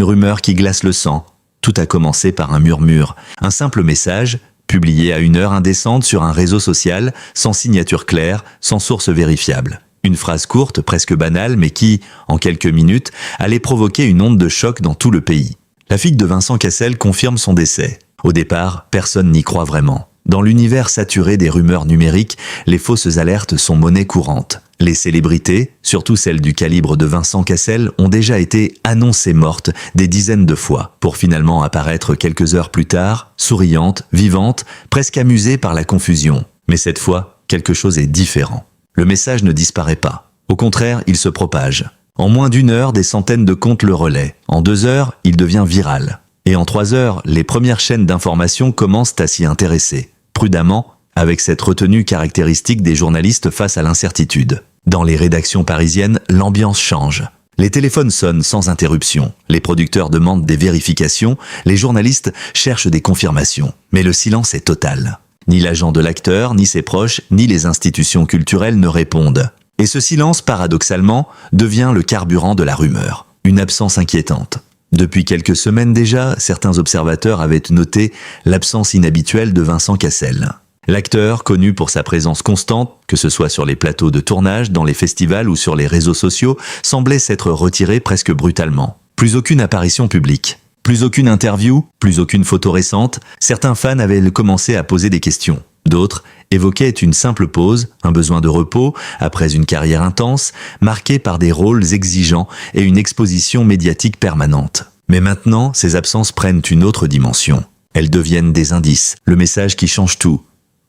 Une rumeur qui glace le sang. Tout a commencé par un murmure, un simple message, publié à une heure indécente sur un réseau social, sans signature claire, sans source vérifiable. Une phrase courte, presque banale, mais qui, en quelques minutes, allait provoquer une onde de choc dans tout le pays. La fille de Vincent Cassel confirme son décès. Au départ, personne n'y croit vraiment. Dans l'univers saturé des rumeurs numériques, les fausses alertes sont monnaie courante. Les célébrités, surtout celles du calibre de Vincent Cassel, ont déjà été annoncées mortes des dizaines de fois, pour finalement apparaître quelques heures plus tard, souriantes, vivantes, presque amusées par la confusion. Mais cette fois, quelque chose est différent. Le message ne disparaît pas. Au contraire, il se propage. En moins d'une heure, des centaines de comptes le relaient. En 2 heures, il devient viral. Et en 3 heures, les premières chaînes d'information commencent à s'y intéresser. Prudemment, avec cette retenue caractéristique des journalistes face à l'incertitude. Dans les rédactions parisiennes, l'ambiance change. Les téléphones sonnent sans interruption. Les producteurs demandent des vérifications, les journalistes cherchent des confirmations. Mais le silence est total. Ni l'agent de l'acteur, ni ses proches, ni les institutions culturelles ne répondent. Et ce silence, paradoxalement, devient le carburant de la rumeur. Une absence inquiétante. Depuis quelques semaines déjà, certains observateurs avaient noté l'absence inhabituelle de Vincent Cassel. L'acteur, connu pour sa présence constante, que ce soit sur les plateaux de tournage, dans les festivals ou sur les réseaux sociaux, semblait s'être retiré presque brutalement. Plus aucune apparition publique. Plus aucune interview, plus aucune photo récente. Certains fans avaient commencé à poser des questions. D'autres évoquaient une simple pause, un besoin de repos, après une carrière intense, marquée par des rôles exigeants et une exposition médiatique permanente. Mais maintenant, ces absences prennent une autre dimension. Elles deviennent des indices, le message qui change tout.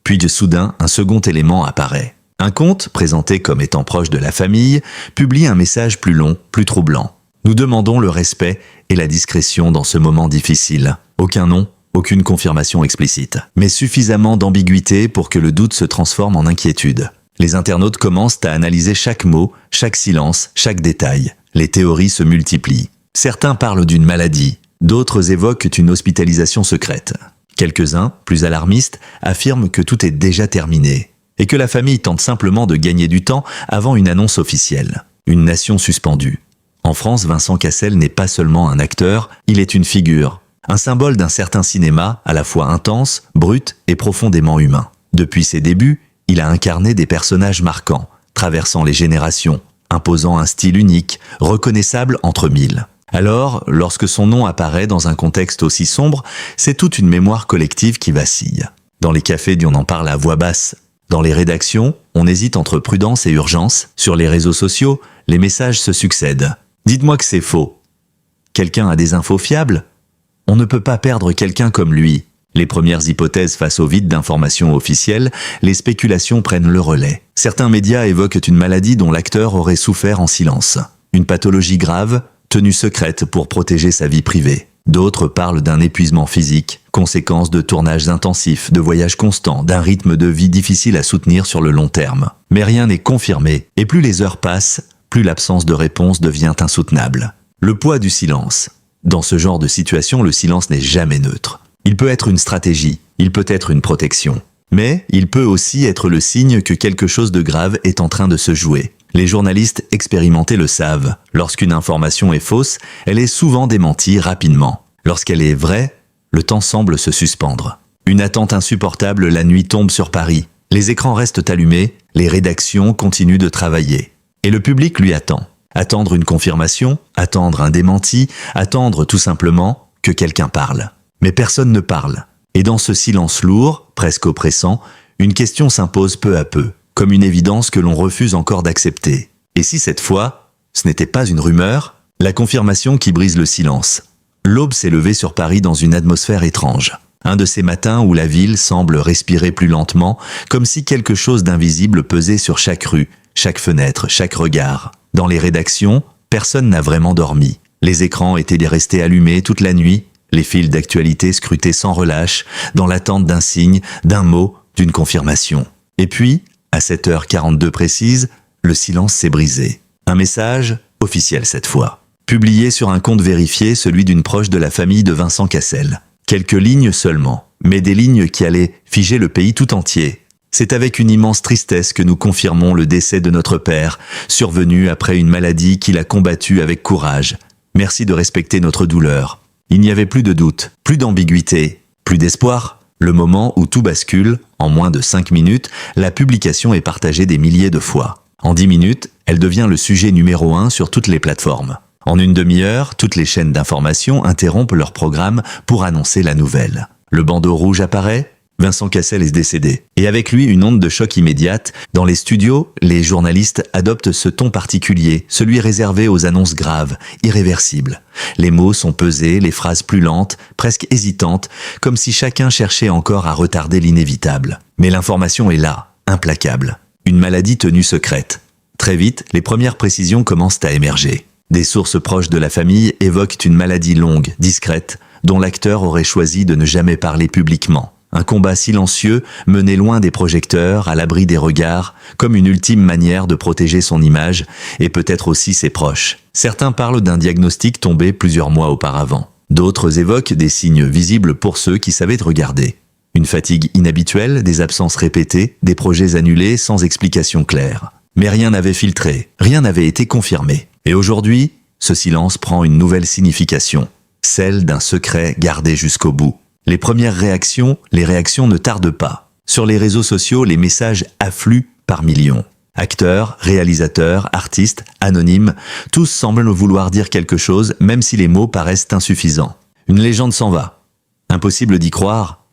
Puis soudain, un second élément apparaît. Un compte, présenté comme étant proche de la famille, publie un message plus long, plus troublant. Nous demandons le respect et la discrétion dans ce moment difficile. Aucun nom, aucune confirmation explicite, mais suffisamment d'ambiguïté pour que le doute se transforme en inquiétude. Les internautes commencent à analyser chaque mot, chaque silence, chaque détail. Les théories se multiplient. Certains parlent d'une maladie, d'autres évoquent une hospitalisation secrète. Quelques-uns, plus alarmistes, affirment que tout est déjà terminé, et que la famille tente simplement de gagner du temps avant une annonce officielle. Une nation suspendue. En France, Vincent Cassel n'est pas seulement un acteur, il est une figure. Un symbole d'un certain cinéma, à la fois intense, brut et profondément humain. Depuis ses débuts, il a incarné des personnages marquants, traversant les générations, imposant un style unique, reconnaissable entre mille. Alors, lorsque son nom apparaît dans un contexte aussi sombre, c'est toute une mémoire collective qui vacille. Dans les cafés, on en parle à voix basse. Dans les rédactions, on hésite entre prudence et urgence. Sur les réseaux sociaux, les messages se succèdent. Dites-moi que c'est faux. Quelqu'un a des infos fiables ? On ne peut pas perdre quelqu'un comme lui. Les premières hypothèses face au vide d'informations officielles, les spéculations prennent le relais. Certains médias évoquent une maladie dont l'acteur aurait souffert en silence. Une pathologie grave, tenue secrète pour protéger sa vie privée. D'autres parlent d'un épuisement physique, conséquence de tournages intensifs, de voyages constants, d'un rythme de vie difficile à soutenir sur le long terme. Mais rien n'est confirmé, et plus les heures passent, plus l'absence de réponse devient insoutenable. Le poids du silence. Dans ce genre de situation, le silence n'est jamais neutre. Il peut être une stratégie, il peut être une protection. Mais il peut aussi être le signe que quelque chose de grave est en train de se jouer. Les journalistes expérimentés le savent. Lorsqu'une information est fausse, elle est souvent démentie rapidement. Lorsqu'elle est vraie, le temps semble se suspendre. Une attente insupportable, la nuit tombe sur Paris. Les écrans restent allumés, les rédactions continuent de travailler. Et le public lui attend. Attendre une confirmation, attendre un démenti, attendre tout simplement que quelqu'un parle. Mais personne ne parle. Et dans ce silence lourd, presque oppressant, une question s'impose peu à peu, comme une évidence que l'on refuse encore d'accepter. Et si cette fois, ce n'était pas une rumeur, la confirmation qui brise le silence. L'aube s'est levée sur Paris dans une atmosphère étrange. Un de ces matins où la ville semble respirer plus lentement, comme si quelque chose d'invisible pesait sur chaque rue, chaque fenêtre, chaque regard. Dans les rédactions, personne n'a vraiment dormi. Les écrans étaient restés allumés toute la nuit, les fils d'actualité scrutés sans relâche, dans l'attente d'un signe, d'un mot, d'une confirmation. Et puis, à 7h42 précise, le silence s'est brisé. Un message, officiel cette fois, publié sur un compte vérifié, celui d'une proche de la famille de Vincent Cassel. Quelques lignes seulement, mais des lignes qui allaient figer le pays tout entier. C'est avec une immense tristesse que nous confirmons le décès de notre père, survenu après une maladie qu'il a combattue avec courage. Merci de respecter notre douleur. Il n'y avait plus de doute, plus d'ambiguïté, plus d'espoir. Le moment où tout bascule, en moins de 5 minutes, la publication est partagée des milliers de fois. En 10 minutes, elle devient le sujet numéro 1 sur toutes les plateformes. En une demi-heure, toutes les chaînes d'information interrompent leur programme pour annoncer la nouvelle. Le bandeau rouge apparaît, Vincent Cassel est décédé. Et avec lui, une onde de choc immédiate. Dans les studios, les journalistes adoptent ce ton particulier, celui réservé aux annonces graves, irréversibles. Les mots sont pesés, les phrases plus lentes, presque hésitantes, comme si chacun cherchait encore à retarder l'inévitable. Mais l'information est là, implacable. Une maladie tenue secrète. Très vite, les premières précisions commencent à émerger. Des sources proches de la famille évoquent une maladie longue, discrète, dont l'acteur aurait choisi de ne jamais parler publiquement. Un combat silencieux, mené loin des projecteurs, à l'abri des regards, comme une ultime manière de protéger son image et peut-être aussi ses proches. Certains parlent d'un diagnostic tombé plusieurs mois auparavant. D'autres évoquent des signes visibles pour ceux qui savaient regarder. Une fatigue inhabituelle, des absences répétées, des projets annulés sans explication claire. Mais rien n'avait filtré, rien n'avait été confirmé. Et aujourd'hui, ce silence prend une nouvelle signification, celle d'un secret gardé jusqu'au bout. Les premières réactions, les réactions ne tardent pas. Sur les réseaux sociaux, les messages affluent par millions. Acteurs, réalisateurs, artistes, anonymes, tous semblent vouloir dire quelque chose, même si les mots paraissent insuffisants. Une légende s'en va. Impossible d'y croire.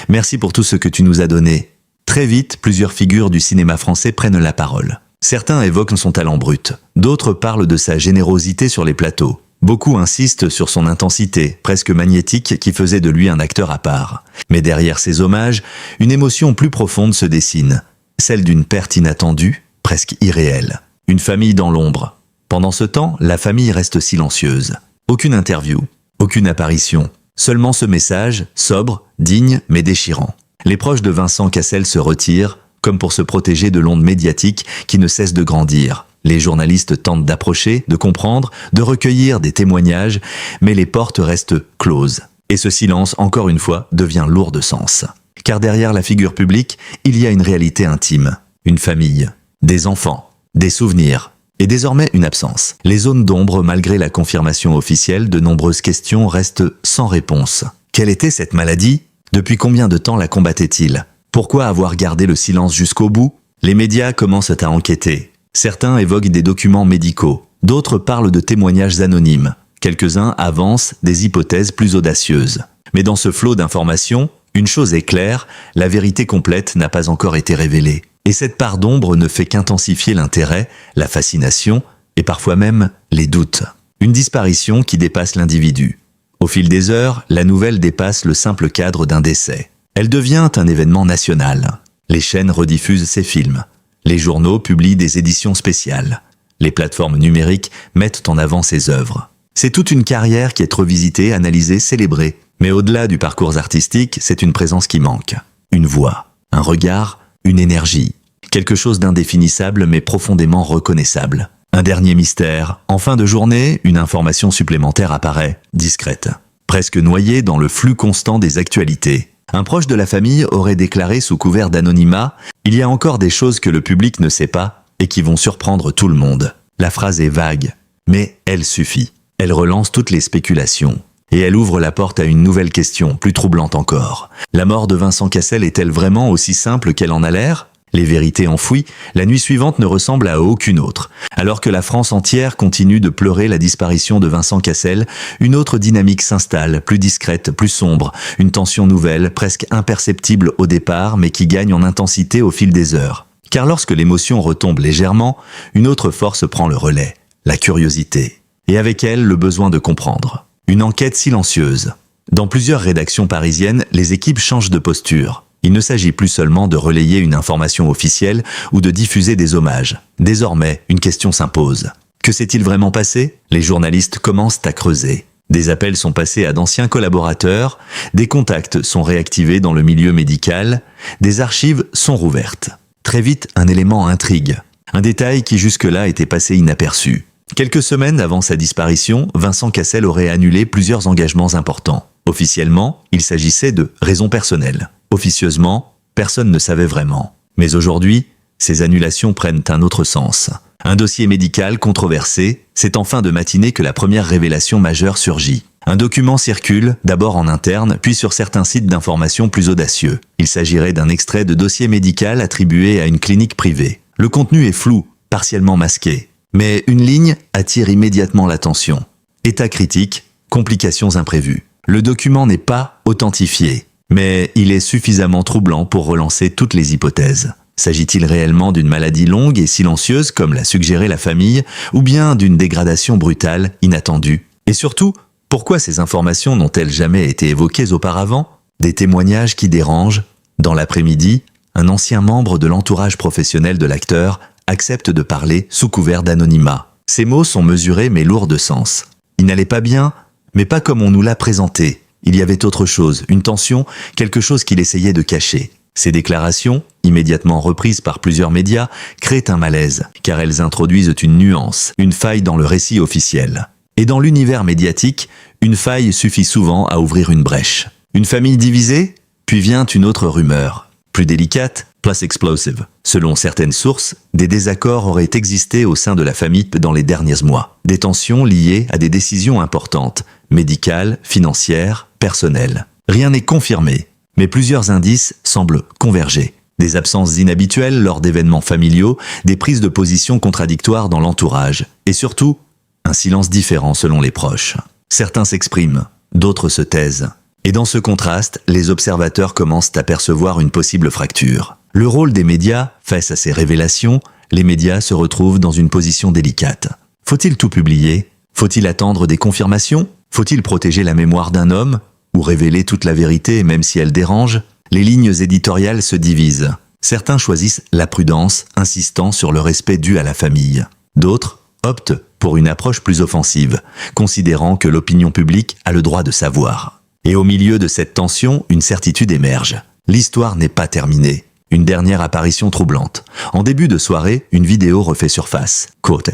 Merci pour tout ce que tu nous as donné. Très vite, plusieurs figures du cinéma français prennent la parole. Certains évoquent son talent brut. D'autres parlent de sa générosité sur les plateaux. Beaucoup insistent sur son intensité, presque magnétique, qui faisait de lui un acteur à part. Mais derrière ces hommages, une émotion plus profonde se dessine, celle d'une perte inattendue, presque irréelle. Une famille dans l'ombre. Pendant ce temps, la famille reste silencieuse. Aucune interview, aucune apparition. Seulement ce message, sobre, digne, mais déchirant. Les proches de Vincent Cassel se retirent, comme pour se protéger de l'onde médiatique qui ne cesse de grandir. Les journalistes tentent d'approcher, de comprendre, de recueillir des témoignages, mais les portes restent closes. Et ce silence, encore une fois, devient lourd de sens. Car derrière la figure publique, il y a une réalité intime, une famille, des enfants, des souvenirs, et désormais une absence. Les zones d'ombre, malgré la confirmation officielle, de nombreuses questions restent sans réponse. Quelle était cette maladie? Depuis combien de temps la combattait-il? Pourquoi avoir gardé le silence jusqu'au bout? Les médias commencent à enquêter. Certains évoquent des documents médicaux, d'autres parlent de témoignages anonymes. Quelques-uns avancent des hypothèses plus audacieuses. Mais dans ce flot d'informations, une chose est claire, la vérité complète n'a pas encore été révélée. Et cette part d'ombre ne fait qu'intensifier l'intérêt, la fascination et parfois même les doutes. Une disparition qui dépasse l'individu. Au fil des heures, la nouvelle dépasse le simple cadre d'un décès. Elle devient un événement national. Les chaînes rediffusent ces films. Les journaux publient des éditions spéciales. Les plateformes numériques mettent en avant ses œuvres. C'est toute une carrière qui est revisitée, analysée, célébrée. Mais au-delà du parcours artistique, c'est une présence qui manque. Une voix, un regard, une énergie. Quelque chose d'indéfinissable mais profondément reconnaissable. Un dernier mystère. En fin de journée, une information supplémentaire apparaît, discrète. Presque noyée dans le flux constant des actualités. Un proche de la famille aurait déclaré sous couvert d'anonymat « Il y a encore des choses que le public ne sait pas et qui vont surprendre tout le monde ». La phrase est vague, mais elle suffit. Elle relance toutes les spéculations. Et elle ouvre la porte à une nouvelle question, plus troublante encore. La mort de Vincent Cassel est-elle vraiment aussi simple qu'elle en a l'air ? Les vérités enfouies, la nuit suivante ne ressemble à aucune autre. Alors que la France entière continue de pleurer la disparition de Vincent Cassel, une autre dynamique s'installe, plus discrète, plus sombre, une tension nouvelle, presque imperceptible au départ, mais qui gagne en intensité au fil des heures. Car lorsque l'émotion retombe légèrement, une autre force prend le relais, la curiosité. Et avec elle, le besoin de comprendre. Une enquête silencieuse. Dans plusieurs rédactions parisiennes, les équipes changent de posture. Il ne s'agit plus seulement de relayer une information officielle ou de diffuser des hommages. Désormais, une question s'impose. Que s'est-il vraiment passé? Les journalistes commencent à creuser. Des appels sont passés à d'anciens collaborateurs, des contacts sont réactivés dans le milieu médical, des archives sont rouvertes. Très vite, un élément intrigue. Un détail qui jusque-là était passé inaperçu. Quelques semaines avant sa disparition, Vincent Cassel aurait annulé plusieurs engagements importants. Officiellement, il s'agissait de raisons personnelles. Officieusement, personne ne savait vraiment. Mais aujourd'hui, ces annulations prennent un autre sens. Un dossier médical controversé, c'est en fin de matinée que la première révélation majeure surgit. Un document circule, d'abord en interne, puis sur certains sites d'information plus audacieux. Il s'agirait d'un extrait de dossier médical attribué à une clinique privée. Le contenu est flou, partiellement masqué. Mais une ligne attire immédiatement l'attention. État critique, complications imprévues. Le document n'est pas authentifié, mais il est suffisamment troublant pour relancer toutes les hypothèses. S'agit-il réellement d'une maladie longue et silencieuse comme l'a suggéré la famille, ou bien d'une dégradation brutale, inattendue? Et surtout, pourquoi ces informations n'ont-elles jamais été évoquées auparavant? Des témoignages qui dérangent. Dans l'après-midi, un ancien membre de l'entourage professionnel de l'acteur accepte de parler sous couvert d'anonymat. Ces mots sont mesurés mais lourds de sens. Il n'allait pas bien, mais pas comme on nous l'a présenté. Il y avait autre chose, une tension, quelque chose qu'il essayait de cacher. Ces déclarations, immédiatement reprises par plusieurs médias, créent un malaise, car elles introduisent une nuance, une faille dans le récit officiel. Et dans l'univers médiatique, une faille suffit souvent à ouvrir une brèche. Une famille divisée, puis vient une autre rumeur, plus délicate, plus explosive. Selon certaines sources, des désaccords auraient existé au sein de la famille dans les derniers mois. Des tensions liées à des décisions importantes, médicales, financières, personnelles. Rien n'est confirmé, mais plusieurs indices semblent converger. Des absences inhabituelles lors d'événements familiaux, des prises de position contradictoires dans l'entourage, et surtout, un silence différent selon les proches. Certains s'expriment, d'autres se taisent. Et dans ce contraste, les observateurs commencent à percevoir une possible fracture. Le rôle des médias, face à ces révélations, les médias se retrouvent dans une position délicate. Faut-il tout publier? Faut-il attendre des confirmations? Faut-il protéger la mémoire d'un homme? Ou révéler toute la vérité même si elle dérange? Les lignes éditoriales se divisent. Certains choisissent la prudence, insistant sur le respect dû à la famille. D'autres optent pour une approche plus offensive, considérant que l'opinion publique a le droit de savoir. Et au milieu de cette tension, une certitude émerge. L'histoire n'est pas terminée. Une dernière apparition troublante. En début de soirée, une vidéo refait surface. Côte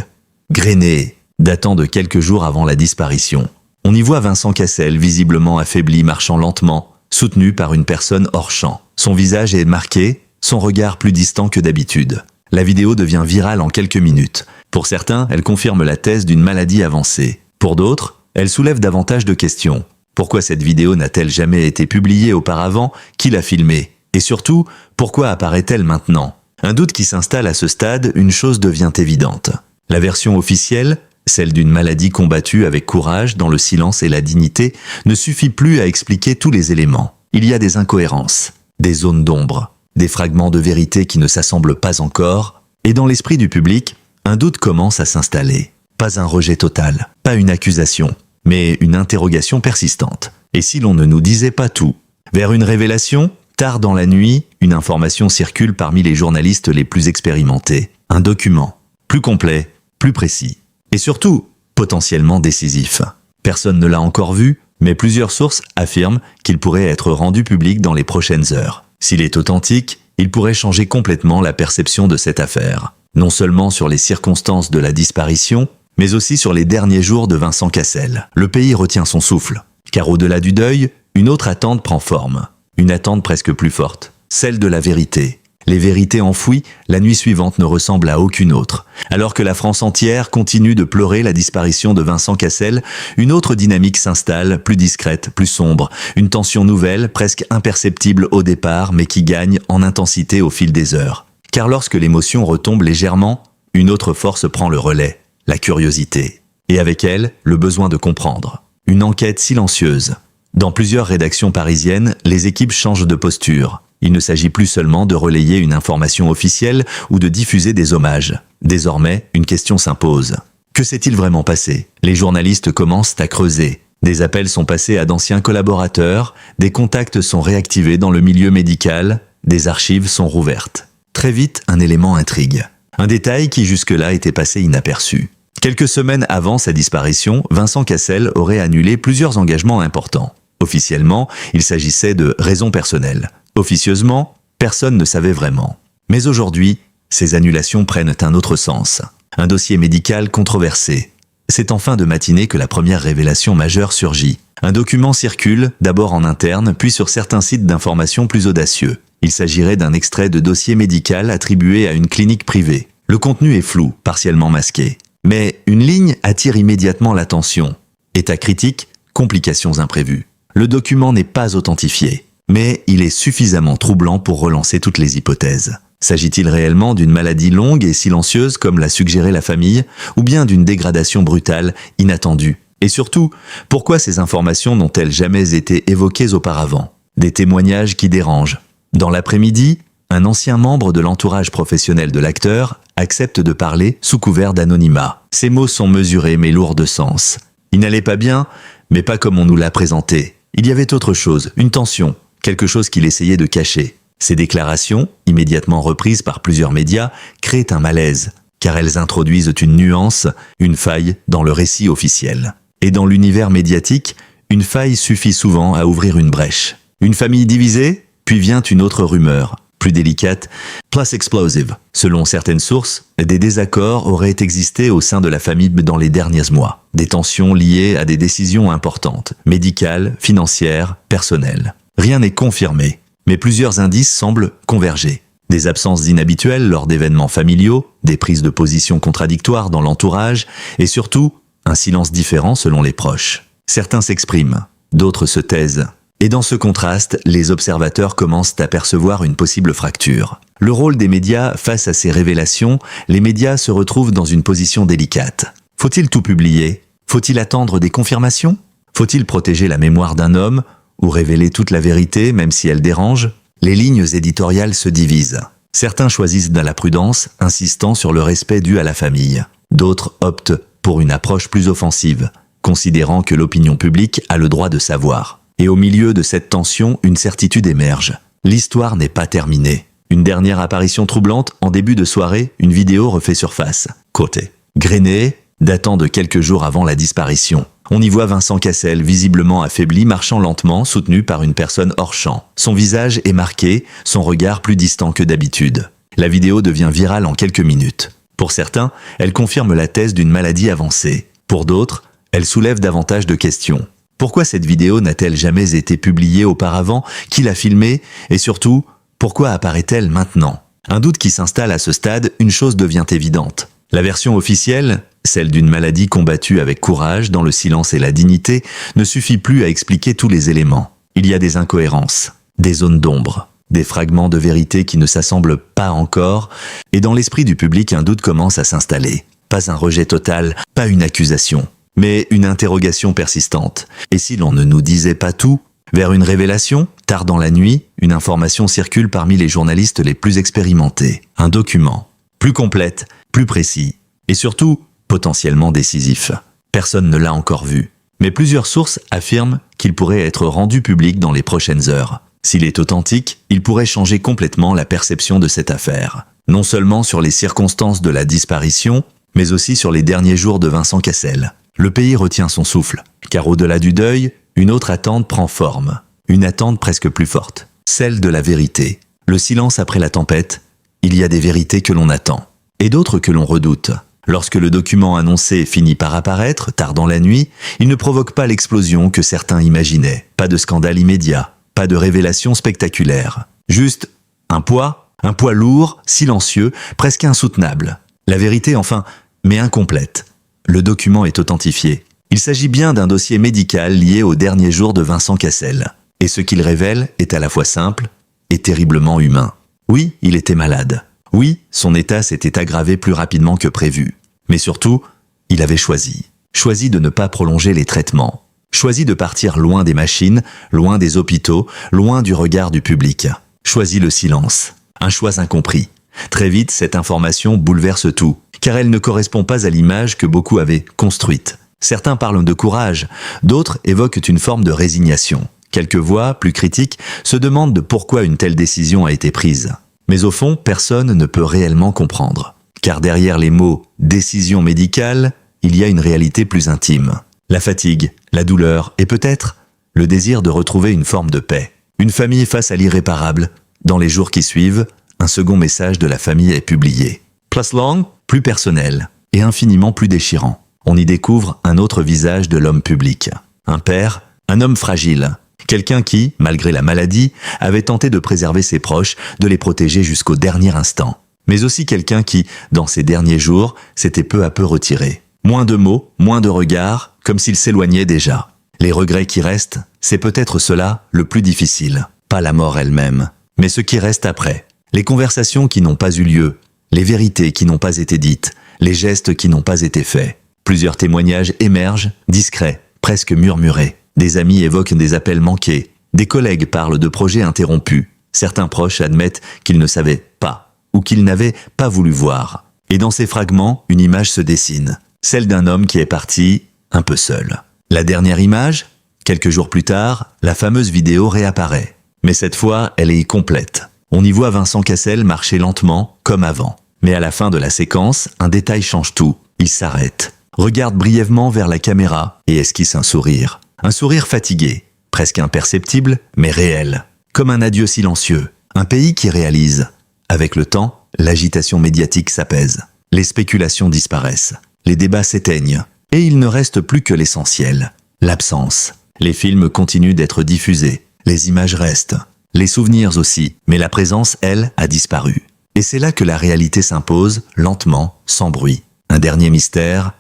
grainée, datant de quelques jours avant la disparition. On y voit Vincent Cassel, visiblement affaibli, marchant lentement, soutenu par une personne hors champ. Son visage est marqué, son regard plus distant que d'habitude. La vidéo devient virale en quelques minutes. Pour certains, elle confirme la thèse d'une maladie avancée. Pour d'autres, elle soulève davantage de questions. Pourquoi cette vidéo n'a-t-elle jamais été publiée auparavant? Qui l'a filmée? Et surtout, pourquoi apparaît-elle maintenant? Un doute qui s'installe à ce stade, une chose devient évidente. La version officielle, celle d'une maladie combattue avec courage dans le silence et la dignité, ne suffit plus à expliquer tous les éléments. Il y a des incohérences, des zones d'ombre, des fragments de vérité qui ne s'assemblent pas encore, et dans l'esprit du public, un doute commence à s'installer. Pas un rejet total, pas une accusation, mais une interrogation persistante. Et si l'on ne nous disait pas tout? Vers une révélation, tard dans la nuit, une information circule parmi les journalistes les plus expérimentés. Un document, plus complet, plus précis. Et surtout, potentiellement décisif. Personne ne l'a encore vu, mais plusieurs sources affirment qu'il pourrait être rendu public dans les prochaines heures. S'il est authentique, il pourrait changer complètement la perception de cette affaire. Non seulement sur les circonstances de la disparition, mais aussi sur les derniers jours de Vincent Cassel. Le pays retient son souffle, car au-delà du deuil, une autre attente prend forme. Une attente presque plus forte, celle de la vérité. Les vérités enfouies, la nuit suivante ne ressemblent à aucune autre. Alors que la France entière continue de pleurer la disparition de Vincent Cassel, une autre dynamique s'installe, plus discrète, plus sombre. Une tension nouvelle, presque imperceptible au départ, mais qui gagne en intensité au fil des heures. Car lorsque l'émotion retombe légèrement, une autre force prend le relais, la curiosité. Et avec elle, le besoin de comprendre. Une enquête silencieuse. Dans plusieurs rédactions parisiennes, les équipes changent de posture. Il ne s'agit plus seulement de relayer une information officielle ou de diffuser des hommages. Désormais, une question s'impose. Que s'est-il vraiment passé? Les journalistes commencent à creuser. Des appels sont passés à d'anciens collaborateurs, des contacts sont réactivés dans le milieu médical, des archives sont rouvertes. Très vite, un élément intrigue. Un détail qui jusque-là était passé inaperçu. Quelques semaines avant sa disparition, Vincent Cassel aurait annulé plusieurs engagements importants. Officiellement, il s'agissait de raisons personnelles. Officieusement, personne ne savait vraiment. Mais aujourd'hui, ces annulations prennent un autre sens. Un dossier médical controversé. C'est en fin de matinée que la première révélation majeure surgit. Un document circule, d'abord en interne, puis sur certains sites d'information plus audacieux. Il s'agirait d'un extrait de dossier médical attribué à une clinique privée. Le contenu est flou, partiellement masqué. Mais une ligne attire immédiatement l'attention. État critique, complications imprévues. Le document n'est pas authentifié, mais il est suffisamment troublant pour relancer toutes les hypothèses. S'agit-il réellement d'une maladie longue et silencieuse comme l'a suggéré la famille, ou bien d'une dégradation brutale, inattendue? Et surtout, pourquoi ces informations n'ont-elles jamais été évoquées auparavant? Des témoignages qui dérangent. Dans l'après-midi, un ancien membre de l'entourage professionnel de l'acteur accepte de parler sous couvert d'anonymat. Ces mots sont mesurés mais lourds de sens. Il n'allait pas bien, mais pas comme on nous l'a présenté. Il y avait autre chose, une tension, quelque chose qu'il essayait de cacher. Ces déclarations, immédiatement reprises par plusieurs médias, créent un malaise, car elles introduisent une nuance, une faille dans le récit officiel. Et dans l'univers médiatique, une faille suffit souvent à ouvrir une brèche. Une famille divisée, puis vient une autre rumeur, plus délicate, plus explosive. Selon certaines sources, des désaccords auraient existé au sein de la famille dans les derniers mois. Des tensions liées à des décisions importantes, médicales, financières, personnelles. Rien n'est confirmé, mais plusieurs indices semblent converger. Des absences inhabituelles lors d'événements familiaux, des prises de position contradictoires dans l'entourage, et surtout, un silence différent selon les proches. Certains s'expriment, d'autres se taisent. Et dans ce contraste, les observateurs commencent à percevoir une possible fracture. Le rôle des médias face à ces révélations, les médias se retrouvent dans une position délicate. Faut-il tout publier? Faut-il attendre des confirmations? Faut-il protéger la mémoire d'un homme ou révéler toute la vérité même si elle dérange? Les lignes éditoriales se divisent. Certains choisissent de la prudence, insistant sur le respect dû à la famille. D'autres optent pour une approche plus offensive, considérant que l'opinion publique a le droit de savoir. Et au milieu de cette tension, une certitude émerge. L'histoire n'est pas terminée. Une dernière apparition troublante, en début de soirée, une vidéo refait surface. Côté grainée, datant de quelques jours avant la disparition. On y voit Vincent Cassel, visiblement affaibli, marchant lentement, soutenu par une personne hors champ. Son visage est marqué, son regard plus distant que d'habitude. La vidéo devient virale en quelques minutes. Pour certains, elle confirme la thèse d'une maladie avancée. Pour d'autres, elle soulève davantage de questions. Pourquoi cette vidéo n'a-t-elle jamais été publiée auparavant? Qui l'a filmée? Et surtout, pourquoi apparaît-elle maintenant? Un doute qui s'installe à ce stade, une chose devient évidente. La version officielle, celle d'une maladie combattue avec courage, dans le silence et la dignité, ne suffit plus à expliquer tous les éléments. Il y a des incohérences, des zones d'ombre, des fragments de vérité qui ne s'assemblent pas encore, et dans l'esprit du public, un doute commence à s'installer. Pas un rejet total, pas une accusation, mais une interrogation persistante. Et si l'on ne nous disait pas tout? Vers une révélation, tard dans la nuit, une information circule parmi les journalistes les plus expérimentés. Un document, plus complète, plus précis, et surtout, potentiellement décisif. Personne ne l'a encore vu. Mais plusieurs sources affirment qu'il pourrait être rendu public dans les prochaines heures. S'il est authentique, il pourrait changer complètement la perception de cette affaire. Non seulement sur les circonstances de la disparition, mais aussi sur les derniers jours de Vincent Cassel. Le pays retient son souffle, car au-delà du deuil, une autre attente prend forme. Une attente presque plus forte, celle de la vérité. Le silence après la tempête, il y a des vérités que l'on attend, et d'autres que l'on redoute. Lorsque le document annoncé finit par apparaître, tard dans la nuit, il ne provoque pas l'explosion que certains imaginaient. Pas de scandale immédiat, pas de révélation spectaculaire. Juste un poids lourd, silencieux, presque insoutenable. La vérité enfin, mais incomplète. Le document est authentifié. Il s'agit bien d'un dossier médical lié aux derniers jours de Vincent Cassel. Et ce qu'il révèle est à la fois simple et terriblement humain. Oui, il était malade. Oui, son état s'était aggravé plus rapidement que prévu. Mais surtout, il avait choisi. Choisi de ne pas prolonger les traitements. Choisi de partir loin des machines, loin des hôpitaux, loin du regard du public. Choisi le silence. Un choix incompris. Très vite, cette information bouleverse tout, car elle ne correspond pas à l'image que beaucoup avaient construite. Certains parlent de courage, d'autres évoquent une forme de résignation. Quelques voix, plus critiques, se demandent de pourquoi une telle décision a été prise. Mais au fond, personne ne peut réellement comprendre. Car derrière les mots « décision médicale », il y a une réalité plus intime. La fatigue, la douleur et peut-être le désir de retrouver une forme de paix. Une famille face à l'irréparable. Dans les jours qui suivent, un second message de la famille est publié. Plus long, plus personnel et infiniment plus déchirant. On y découvre un autre visage de l'homme public. Un père, un homme fragile. Quelqu'un qui, malgré la maladie, avait tenté de préserver ses proches, de les protéger jusqu'au dernier instant. mais aussi quelqu'un qui, dans ces derniers jours, s'était peu à peu retiré. Moins de mots, moins de regards, comme s'il s'éloignait déjà. Les regrets qui restent, c'est peut-être cela le plus difficile. Pas la mort elle-même, mais ce qui reste après. Les conversations qui n'ont pas eu lieu, les vérités qui n'ont pas été dites, les gestes qui n'ont pas été faits. Plusieurs témoignages émergent, discrets, presque murmurés. Des amis évoquent des appels manqués, des collègues parlent de projets interrompus. Certains proches admettent qu'ils ne savaient pas, ou qu'ils n'avaient pas voulu voir. Et dans ces fragments, une image se dessine, celle d'un homme qui est parti, un peu seul. La dernière image, quelques jours plus tard, la fameuse vidéo réapparaît. Mais cette fois, elle est complète. On y voit Vincent Cassel marcher lentement, comme avant. Mais à la fin de la séquence, un détail change tout. Il s'arrête, regarde brièvement vers la caméra et esquisse un sourire. Un sourire fatigué, presque imperceptible, mais réel. Comme un adieu silencieux. Un pays qui réalise. Avec le temps, l'agitation médiatique s'apaise. Les spéculations disparaissent. Les débats s'éteignent. Et il ne reste plus que l'essentiel. L'absence. Les films continuent d'être diffusés. Les images restent. Les souvenirs aussi. Mais la présence, elle, a disparu. Et c'est là que la réalité s'impose, lentement, sans bruit. Un dernier mystère,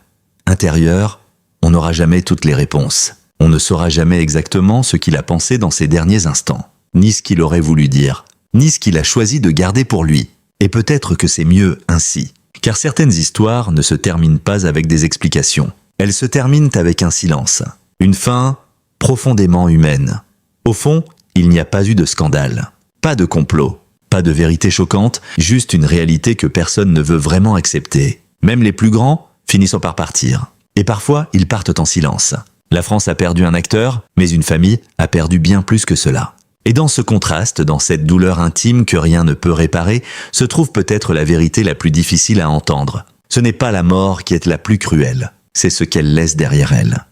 intérieur, on n'aura jamais toutes les réponses. On ne saura jamais exactement ce qu'il a pensé dans ces derniers instants, ni ce qu'il aurait voulu dire, ni ce qu'il a choisi de garder pour lui. Et peut-être que c'est mieux ainsi, car certaines histoires ne se terminent pas avec des explications. Elles se terminent avec un silence, une fin profondément humaine. Au fond, il n'y a pas eu de scandale, pas de complot. Pas de vérité choquante, juste une réalité que personne ne veut vraiment accepter. Même les plus grands finissent par partir. Et parfois, ils partent en silence. La France a perdu un acteur, mais une famille a perdu bien plus que cela. Et dans ce contraste, dans cette douleur intime que rien ne peut réparer, se trouve peut-être la vérité la plus difficile à entendre. Ce n'est pas la mort qui est la plus cruelle, c'est ce qu'elle laisse derrière elle.